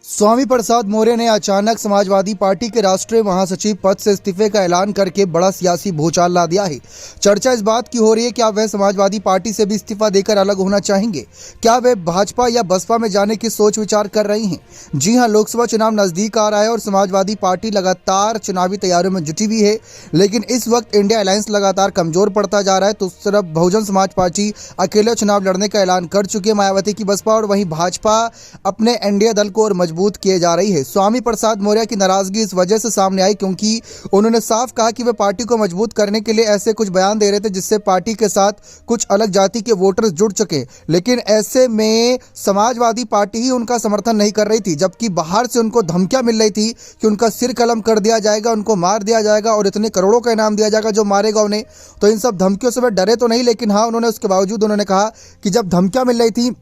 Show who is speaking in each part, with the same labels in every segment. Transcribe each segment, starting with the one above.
Speaker 1: स्वामी प्रसाद मौर्य ने अचानक समाजवादी पार्टी के राष्ट्रीय महासचिव पद से इस्तीफे का ऐलान करके बड़ा सियासी भूचाल ला दिया है। चर्चा इस बात की हो रही है कि क्या वह समाजवादी पार्टी से भी इस्तीफा देकर अलग होना चाहेंगे। क्या वे भाजपा या बसपा में जाने की सोच विचार कर रही हैं। जी हां, लोकसभा चुनाव नजदीक आ रहा है और समाजवादी पार्टी लगातार चुनावी तैयारियों में जुटी हुई है। लेकिन इस वक्त इंडिया अलायंस लगातार कमजोर पड़ता जा रहा है। तो उस तरफ बहुजन समाज पार्टी अकेले चुनाव लड़ने का ऐलान कर चुकी है मायावती की बसपा, और वहीं भाजपा अपने एनडीए दल को और मजबूत किए जा रही है। स्वामी प्रसाद मौर्य की नाराजगी इस वजह से सामने आई क्योंकि उन्होंने साफ कहा कि वे पार्टी को मजबूत करने के लिए ऐसे कुछ बयान दे रहे थे जिससे पार्टी के साथ कुछ अलग जाति के वोटर्स जुड़ चुके। लेकिन ऐसे में समाजवादी पार्टी ही उनका समर्थन नहीं कर रही थी, जबकि बाहर से उनको धमकियां मिल रही थी कि उनका सिर कलम कर दिया जाएगा, उनको मार दिया जाएगा और इतने करोड़ों का इनाम दिया जाएगा जो मारेगा उन्हें। तो इन सब धमकियों से वे डरे तो नहीं, लेकिन हाँ, उन्होंने उसके बावजूद उन्होंने कहा कि जब धमकियां मिल रही थी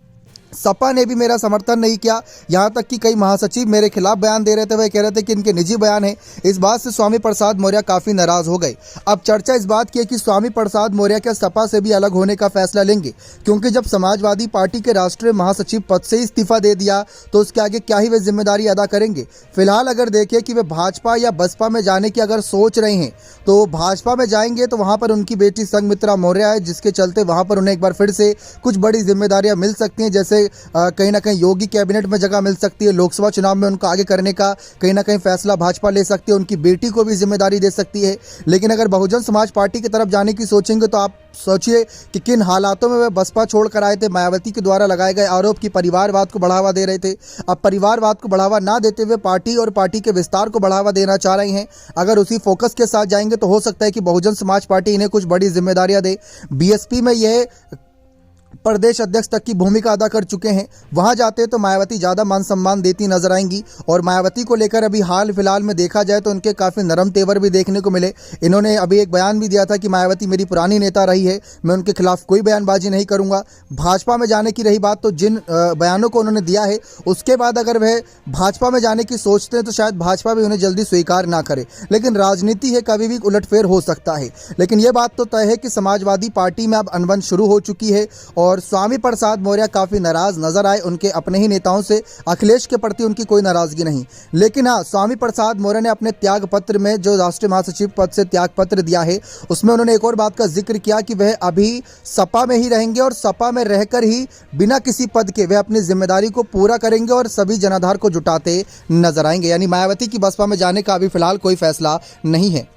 Speaker 1: सपा ने भी मेरा समर्थन नहीं किया। यहां तक कि कई महासचिव मेरे खिलाफ बयान दे रहे थे, वह कह रहे थे कि इनके निजी बयान है। इस बात से स्वामी प्रसाद मौर्य काफी नाराज हो गए। अब चर्चा इस बात की है कि स्वामी प्रसाद मौर्य क्या सपा से भी अलग होने का फैसला लेंगे, क्योंकि जब समाजवादी पार्टी के राष्ट्रीय महासचिव पद से इस्तीफा दे दिया तो उसके आगे क्या ही वे जिम्मेदारी अदा करेंगे। फिलहाल अगर देखें कि वे भाजपा या बसपा में जाने की अगर सोच रहे हैं तो भाजपा में जाएंगे तो वहां पर उनकी बेटी संघमित्रा मौर्य है, जिसके चलते वहां पर उन्हें एक बार फिर से कुछ बड़ी जिम्मेदारियां मिल सकती हैं। जैसे कहीं ना कहीं योगी कैबिनेट में जगह मिल सकती है, लोकसभा चुनाव में उनको आगे करने का कहीं ना कहीं फैसला भाजपा ले सकती है, उनकी बेटी को भी जिम्मेदारी दे सकती है। लेकिन अगर बहुजन समाज पार्टी की तरफ जाने की सोचेंगे तो आप सोचिए कि किन हालातों में वे बसपा छोड़ कर आए थे। मायावती के द्वारा लगाए गए आरोप की परिवारवाद को बढ़ावा दे रहे थे। अब परिवारवाद को बढ़ावा ना देते हुए पार्टी और पार्टी के विस्तार को बढ़ावा देना चाह रही हैं। अगर उसी फोकस के साथ जाएंगे तो हो सकता है कि बहुजन समाज पार्टी इन्हें कुछ बड़ी जिम्मेदारियां दे। बीएसपी में यह प्रदेश अध्यक्ष तक की भूमिका अदा कर चुके हैं। वहां जाते हैं तो मायावती ज़्यादा मान सम्मान देती नजर आएंगी। और मायावती को लेकर अभी हाल फिलहाल में देखा जाए तो उनके काफ़ी नरम तेवर भी देखने को मिले। इन्होंने अभी एक बयान भी दिया था कि मायावती मेरी पुरानी नेता रही है, मैं उनके खिलाफ कोई बयानबाजी नहीं करूंगा। भाजपा में जाने की रही बात, तो जिन बयानों को उन्होंने दिया है उसके बाद अगर वह भाजपा में जाने की सोचते हैं तो शायद भाजपा भी उन्हें जल्दी स्वीकार ना करे। लेकिन राजनीति है, कभी भी उलटफेर हो सकता है। लेकिन यह बात तो तय है कि समाजवादी पार्टी में अब अनबन शुरू हो चुकी है और स्वामी प्रसाद मौर्य काफी नाराज नजर आए। उनके अपने ही नेताओं से अखिलेश के प्रति उनकी कोई नाराजगी नहीं। लेकिन हाँ, स्वामी प्रसाद मौर्य ने अपने त्याग पत्र में जो राष्ट्रीय महासचिव पद से त्याग पत्र दिया है उसमें उन्होंने एक और बात का जिक्र किया कि वह अभी सपा में ही रहेंगे और सपा में रहकर ही बिना किसी पद के वह अपनी जिम्मेदारी को पूरा करेंगे और सभी जनाधार को जुटाते नजर आएंगे। यानी मायावती की बसपा में जाने का अभी फिलहाल कोई फैसला नहीं है।